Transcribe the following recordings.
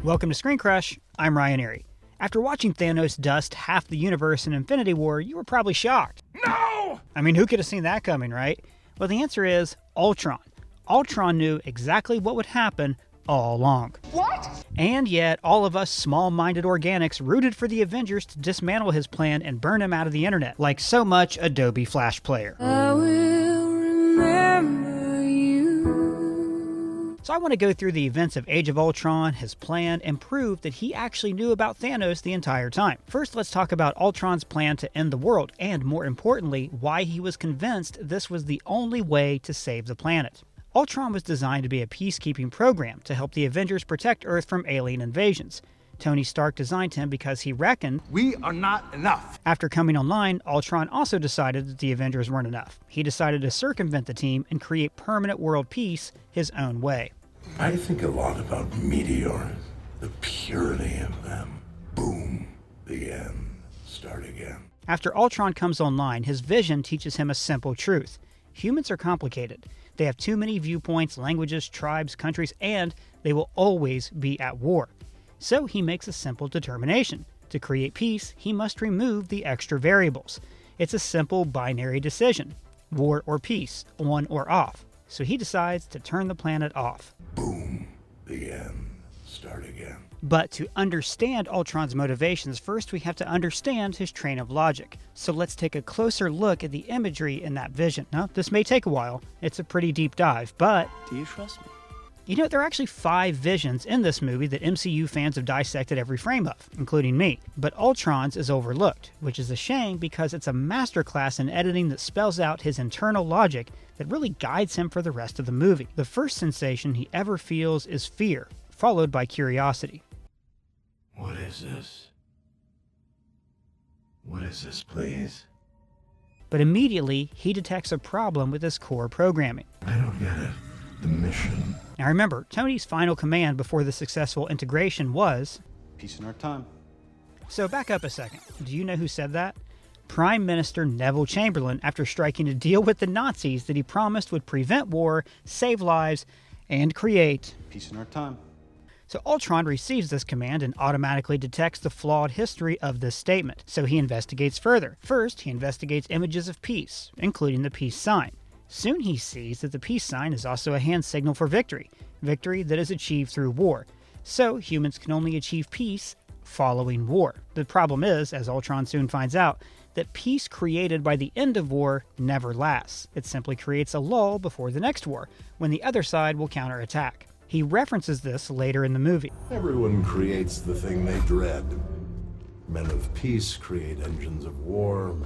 Welcome to ScreenCrush, I'm Ryan Erie. After watching Thanos dust half the universe in Infinity War, you were probably shocked. No! I mean, who could have seen that coming, right? Well, the answer is Ultron. Ultron knew exactly what would happen all along. What? And yet, all of us small-minded organics rooted for the Avengers to dismantle his plan and burn him out of the internet, like so much Adobe Flash Player. I will remember you. So I want to go through the events of Age of Ultron, his plan, and prove that he actually knew about Thanos the entire time. First, let's talk about Ultron's plan to end the world, and more importantly, why he was convinced this was the only way to save the planet. Ultron was designed to be a peacekeeping program to help the Avengers protect Earth from alien invasions. Tony Stark designed him because he reckoned, We are not enough. After coming online, Ultron also decided that the Avengers weren't enough. He decided to circumvent the team and create permanent world peace his own way. I think a lot about meteors, the purity of them. Boom, the end, start again. After Ultron comes online, his vision teaches him a simple truth. Humans are complicated. They have too many viewpoints, languages, tribes, countries, and they will always be at war. So he makes a simple determination. To create peace, he must remove the extra variables. It's a simple binary decision. War or peace, on or off. So he decides to turn the planet off. Boom, the end, start again. But to understand Ultron's motivations, first we have to understand his train of logic. So let's take a closer look at the imagery in that vision. Now, this may take a while. It's a pretty deep dive, but Do you trust me? you know, there are actually 5 visions in this movie that MCU fans have dissected every frame of, including me. But Ultron's is overlooked, which is a shame because it's a masterclass in editing that spells out his internal logic that really guides him for the rest of the movie. The first sensation he ever feels is fear, followed by curiosity. What is this? What is this, please? But immediately, he detects a problem with his core programming. I don't get it. The mission. Now remember, Tony's final command before the successful integration was, Peace in our time. so back up a second. Do you know who said that? Prime Minister Neville Chamberlain, after striking a deal with the Nazis that he promised would prevent war, save lives, and create. Peace in our time. So Ultron receives this command and automatically detects the flawed history of this statement. So he investigates further. First, he investigates images of peace, including the peace sign. Soon he sees that the peace sign is also a hand signal for victory, victory that is achieved through war. So humans can only achieve peace following war. The problem is, as Ultron soon finds out, that peace created by the end of war never lasts. It simply creates a lull before the next war, when the other side will counterattack. He references this later in the movie. Everyone creates the thing they dread. Men of peace create engines of war.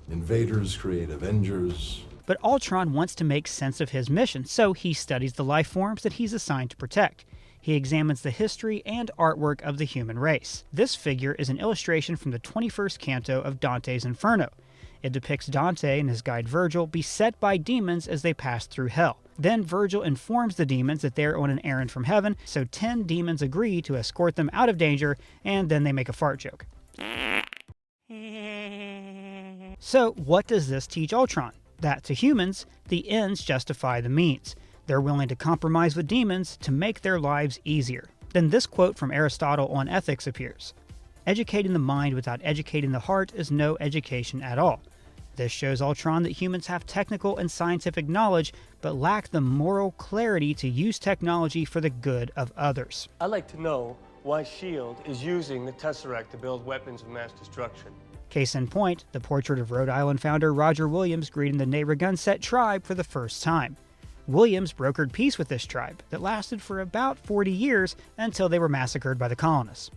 Invaders create Avengers. But Ultron wants to make sense of his mission, so he studies the life forms that he's assigned to protect. He examines the history and artwork of the human race. This figure is an illustration from the 21st canto of Dante's Inferno. It depicts Dante and his guide Virgil beset by demons as they pass through hell. Then Virgil informs the demons that they're on an errand from heaven, so 10 demons agree to escort them out of danger, and then they make a fart joke. So what does this teach Ultron? That to humans, the ends justify the means. They're willing to compromise with demons to make their lives easier. Then this quote from Aristotle on ethics appears. Educating the mind without educating the heart is no education at all. This shows Ultron that humans have technical and scientific knowledge, but lack the moral clarity to use technology for the good of others. I'd like to know why S.H.I.E.L.D. is using the Tesseract to build weapons of mass destruction. Case in point, the portrait of Rhode Island founder Roger Williams greeting the Narragansett tribe for the first time. Williams brokered peace with this tribe that lasted for about 40 years until they were massacred by the colonists.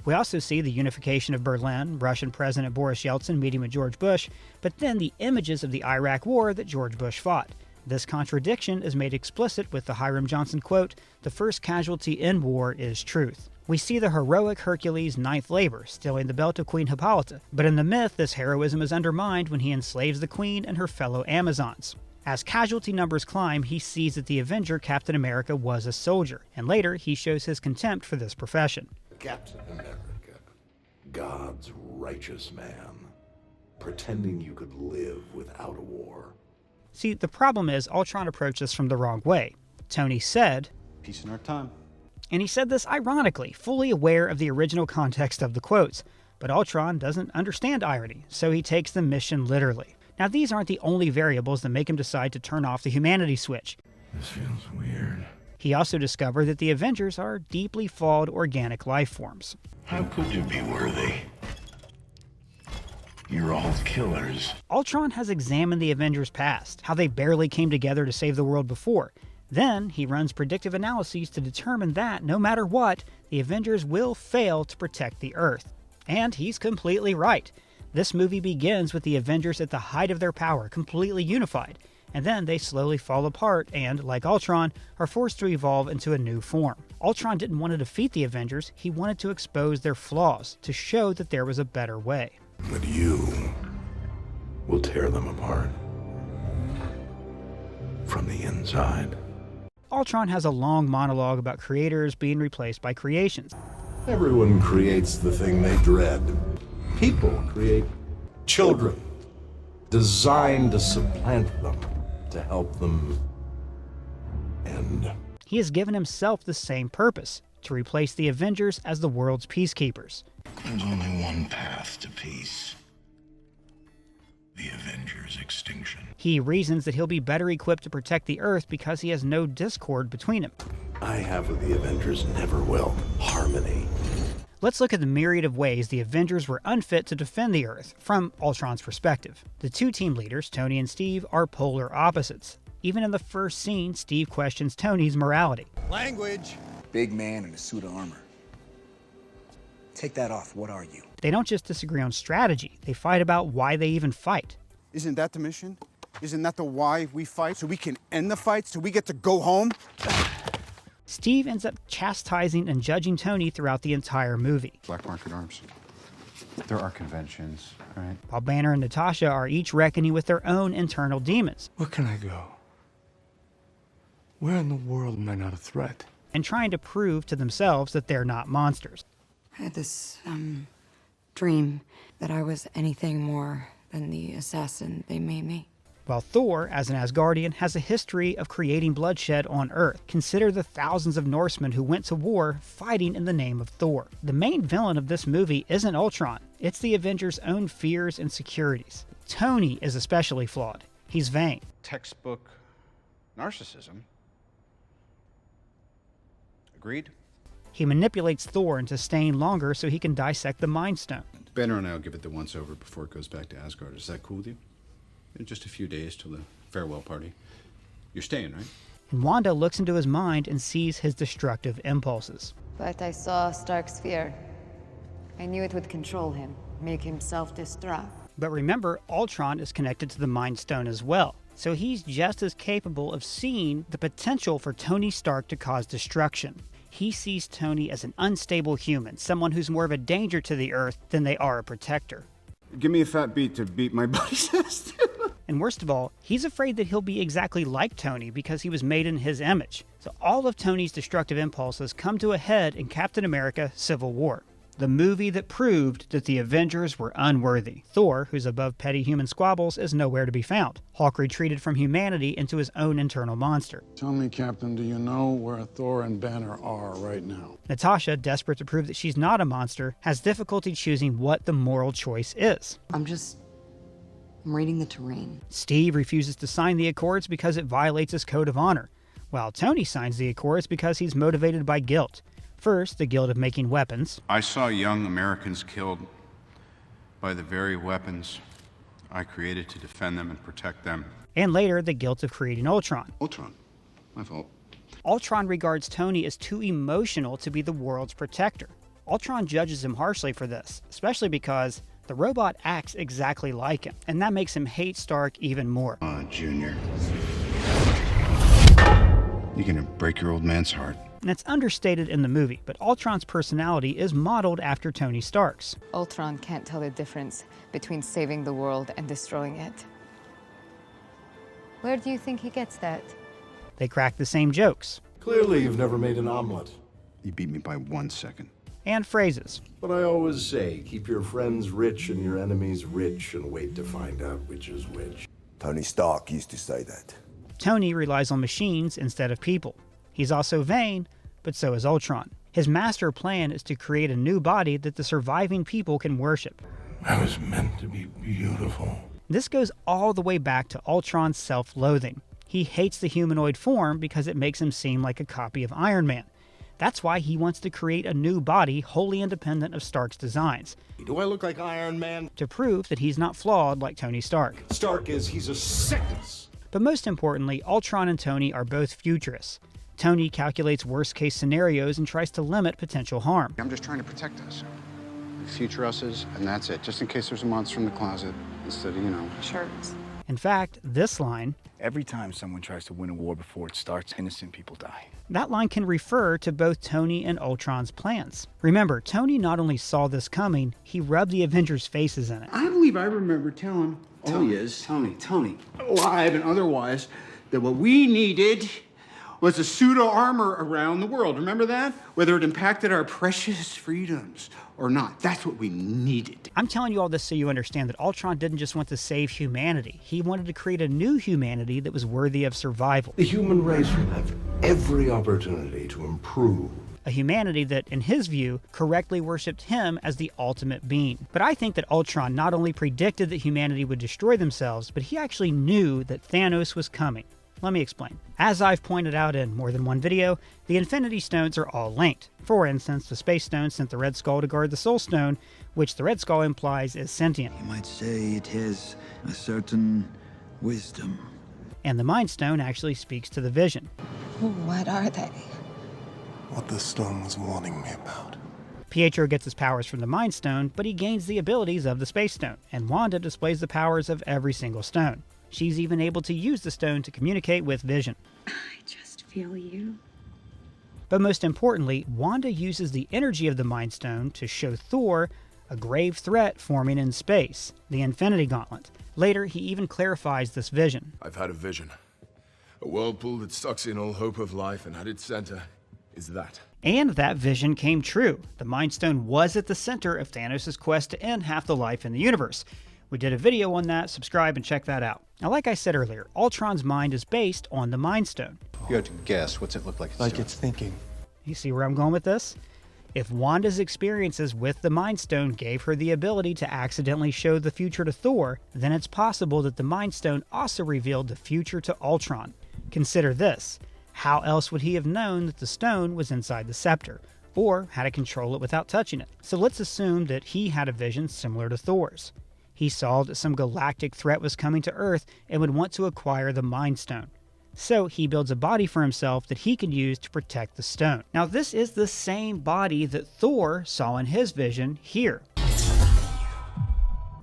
We also see the unification of Berlin, Russian President Boris Yeltsin meeting with George Bush, but then the images of the Iraq War that George Bush fought. This contradiction is made explicit with the Hiram Johnson quote, "The first casualty in war is truth." We see the heroic Hercules' ninth labor, stealing the belt of Queen Hippolyta, but in the myth this heroism is undermined when he enslaves the queen and her fellow Amazons. As casualty numbers climb, he sees that the Avenger Captain America was a soldier, and later he shows his contempt for this profession. Captain America, God's righteous man, pretending you could live without a war. See, the problem is Ultron approached this from the wrong way. Tony said, Peace in our time. And he said this ironically, fully aware of the original context of the quotes. But Ultron doesn't understand irony, so he takes the mission literally. Now, these aren't the only variables that make him decide to turn off the humanity switch. This feels weird. He also discovered that the Avengers are deeply flawed organic life forms. How could you be worthy? You're all killers. Ultron has examined the Avengers' past, how they barely came together to save the world before. Then, he runs predictive analyses to determine that, no matter what, the Avengers will fail to protect the Earth. And he's completely right. This movie begins with the Avengers at the height of their power, completely unified, and then they slowly fall apart and, like Ultron, are forced to evolve into a new form. Ultron didn't want to defeat the Avengers, he wanted to expose their flaws, to show that there was a better way. But you will tear them apart from the inside. Ultron has a long monologue about creators being replaced by creations. Everyone creates the thing they dread. People create children, designed to supplant them, to help them end. He has given himself the same purpose, to replace the Avengers as the world's peacekeepers. There's only one path to peace. The Avengers' extinction. He reasons that he'll be better equipped to protect the Earth because he has no discord between them. I have what the Avengers never will: harmony. Let's look at the myriad of ways the Avengers were unfit to defend the Earth, from Ultron's perspective. The two team leaders, Tony and Steve, are polar opposites. Even in the first scene, Steve questions Tony's morality. Language. Big man in a suit of armor. Take that off. What are you? They don't just disagree on strategy, they fight about why they even fight. Isn't that the mission? Isn't that the why we fight? So we can end the fight? So we get to go home? Steve ends up chastising and judging Tony throughout the entire movie. Black market arms. There are conventions, right? While Banner and Natasha are each reckoning with their own internal demons. Where can I go? Where in the world am I not a threat? And trying to prove to themselves that they're not monsters. I had this, dream that I was anything more than the assassin they made me. While Thor, as an Asgardian, has a history of creating bloodshed on Earth. Consider the thousands of Norsemen who went to war fighting in the name of Thor. The main villain of this movie isn't Ultron, it's the Avengers' own fears and insecurities. Tony is especially flawed. He's vain. Textbook narcissism. Agreed? He manipulates Thor into staying longer so he can dissect the Mind Stone. Banner and I will give it the once-over before it goes back to Asgard. Is that cool with you? In just a few days till the farewell party. You're staying, right? And Wanda looks into his mind and sees his destructive impulses. But I saw Stark's fear. I knew it would control him, make him self-destruct. But remember, Ultron is connected to the Mind Stone as well. So he's just as capable of seeing the potential for Tony Stark to cause destruction. He sees Tony as an unstable human, someone who's more of a danger to the Earth than they are a protector. Give me a fat beat to beat my buddy's ass. And worst of all, he's afraid that he'll be exactly like Tony because he was made in his image. So all of Tony's destructive impulses come to a head in Captain America: Civil War, the movie that proved that the Avengers were unworthy. Thor, who's above petty human squabbles, is nowhere to be found. Hulk retreated from humanity into his own internal monster. Tell me, Captain, do you know where Thor and Banner are right now? Natasha, desperate to prove that she's not a monster, has difficulty choosing what the moral choice is. I'm reading the terrain. Steve refuses to sign the Accords because it violates his code of honor, while Tony signs the Accords because he's motivated by guilt. First, the guilt of making weapons. I saw young Americans killed by the very weapons I created to defend them and protect them. And later, the guilt of creating Ultron. Ultron. My fault. Ultron regards Tony as too emotional to be the world's protector. Ultron judges him harshly for this, especially because the robot acts exactly like him, and that makes him hate Stark even more. Junior. You're gonna break your old man's heart. And it's understated in the movie, but Ultron's personality is modeled after Tony Stark's. Ultron can't tell the difference between saving the world and destroying it. Where do you think he gets that? They crack the same jokes. Clearly, you've never made an omelet. You beat me by 1 second. And phrases. But I always say, keep your friends rich and your enemies rich, and wait to find out which is which. Tony Stark used to say that. Tony relies on machines instead of people. He's also vain, but so is Ultron. His master plan is to create a new body that the surviving people can worship. I was meant to be beautiful. This goes all the way back to Ultron's self-loathing. He hates the humanoid form because it makes him seem like a copy of Iron Man. That's why he wants to create a new body wholly independent of Stark's designs. Do I look like Iron Man? To prove that he's not flawed like Tony Stark. Stark he's a sickness. But most importantly, Ultron and Tony are both futurists. Tony calculates worst-case scenarios and tries to limit potential harm. I'm just trying to protect us. Future us's, and that's it. Just in case there's a monster in the closet, instead of, Shirts. In fact, this line, Every time someone tries to win a war before it starts, innocent people die. that line can refer to both Tony and Ultron's plans. Remember, Tony not only saw this coming, he rubbed the Avengers' faces in it. I believe I remember telling Tony, alive and otherwise, that what we needed was a pseudo-armor around the world. Remember that? Whether it impacted our precious freedoms or not. That's what we needed. I'm telling you all this so you understand that Ultron didn't just want to save humanity. He wanted to create a new humanity that was worthy of survival. The human race will have every opportunity to improve. A humanity that, in his view, correctly worshipped him as the ultimate being. But I think that Ultron not only predicted that humanity would destroy themselves, but he actually knew that Thanos was coming. Let me explain. As I've pointed out in more than one video, the Infinity Stones are all linked. For instance, the Space Stone sent the Red Skull to guard the Soul Stone, which the Red Skull implies is sentient. You might say it has a certain wisdom. And the Mind Stone actually speaks to the Vision. What are they? What the stone was warning me about. Pietro gets his powers from the Mind Stone, but he gains the abilities of the Space Stone, and Wanda displays the powers of every single stone. She's even able to use the stone to communicate with Vision. I just feel you. But most importantly, Wanda uses the energy of the Mind Stone to show Thor a grave threat forming in space, the Infinity Gauntlet. Later, he even clarifies this vision. I've had a vision. A whirlpool that sucks in all hope of life, and at its center is that. And that vision came true. The Mind Stone was at the center of Thanos' quest to end half the life in the universe. We did a video on that, subscribe and check that out. Now, like I said earlier, Ultron's mind is based on the Mind Stone. If you had to guess, what's it look like? It's thinking. You see where I'm going with this? If Wanda's experiences with the Mind Stone gave her the ability to accidentally show the future to Thor, then it's possible that the Mind Stone also revealed the future to Ultron. Consider this. How else would he have known that the stone was inside the scepter, or how to control it without touching it? So let's assume that he had a vision similar to Thor's. He saw that some galactic threat was coming to Earth and would want to acquire the Mind Stone. So he builds a body for himself that he can use to protect the stone. Now this is the same body that Thor saw in his vision here.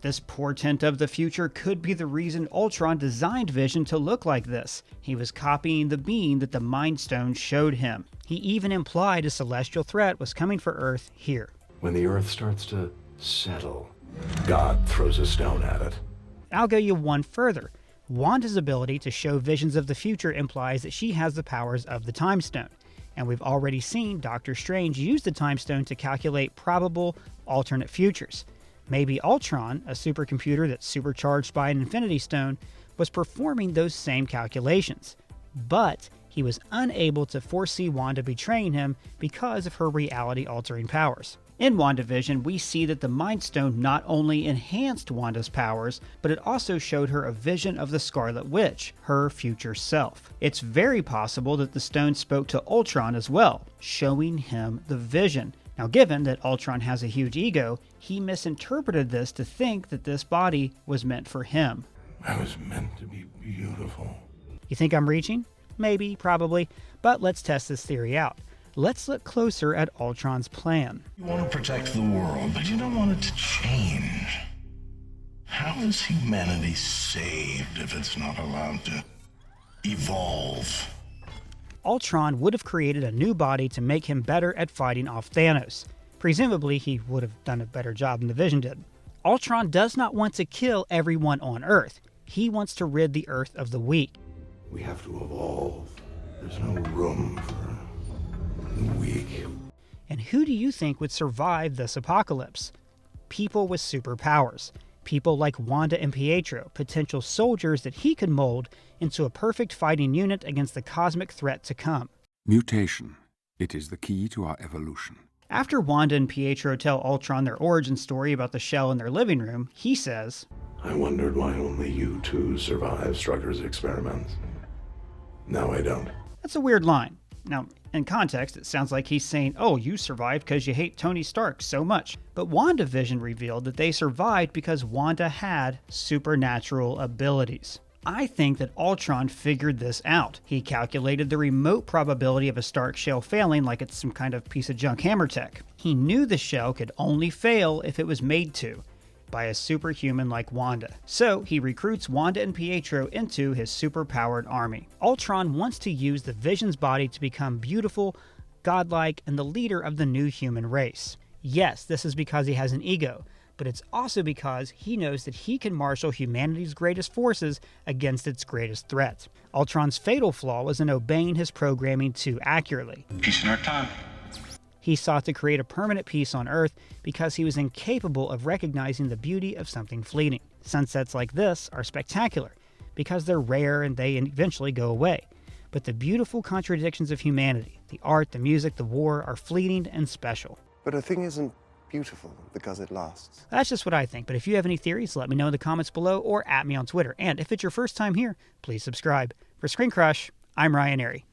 This portent of the future could be the reason Ultron designed Vision to look like this. He was copying the being that the Mind Stone showed him. He even implied a celestial threat was coming for Earth here. When the Earth starts to settle, God throws a stone at it. I'll go you one further. Wanda's ability to show visions of the future implies that she has the powers of the Time Stone. And we've already seen Doctor Strange use the Time Stone to calculate probable alternate futures. Maybe Ultron, a supercomputer that's supercharged by an Infinity Stone, was performing those same calculations. But he was unable to foresee Wanda betraying him because of her reality-altering powers. In WandaVision, we see that the Mind Stone not only enhanced Wanda's powers, but it also showed her a vision of the Scarlet Witch, her future self. It's very possible that the stone spoke to Ultron as well, showing him the vision. Now, given that Ultron has a huge ego, he misinterpreted this to think that this body was meant for him. I was meant to be beautiful. You think I'm reaching? Maybe, probably, but let's test this theory out. Let's look closer at Ultron's plan. You want to protect the world, but you don't want it to change. How is humanity saved if it's not allowed to evolve? Ultron would have created a new body to make him better at fighting off Thanos. Presumably, he would have done a better job than the Vision did. Ultron does not want to kill everyone on Earth. He wants to rid the Earth of the weak. We have to evolve. There's no room for the weak. And who do you think would survive this apocalypse? People with superpowers. People like Wanda and Pietro, potential soldiers that he could mold into a perfect fighting unit against the cosmic threat to come. Mutation. It is the key to our evolution. After Wanda and Pietro tell Ultron their origin story about the shell in their living room, he says, I wondered why only you two survived Strucker's experiments. Now I don't. That's a weird line. Now, in context, it sounds like he's saying, oh, you survived because you hate Tony Stark so much. But WandaVision revealed that they survived because Wanda had supernatural abilities. I think that Ultron figured this out. He calculated the remote probability of a Stark shell failing like it's some kind of piece of junk hammer tech. He knew the shell could only fail if it was made to, by a superhuman like Wanda. So he recruits Wanda and Pietro into his super-powered army. Ultron wants to use the Vision's body to become beautiful, godlike, and the leader of the new human race. Yes, this is because he has an ego, but it's also because he knows that he can marshal humanity's greatest forces against its greatest threat. Ultron's fatal flaw was in obeying his programming too accurately. Peace in our time. He sought to create a permanent peace on Earth because he was incapable of recognizing the beauty of something fleeting. Sunsets like this are spectacular because they're rare and they eventually go away. But the beautiful contradictions of humanity, the art, the music, the war, are fleeting and special. But a thing isn't beautiful because it lasts. That's just what I think, but if you have any theories, let me know in the comments below or at me on Twitter. And if it's your first time here, please subscribe. For ScreenCrush, I'm Ryan Airy.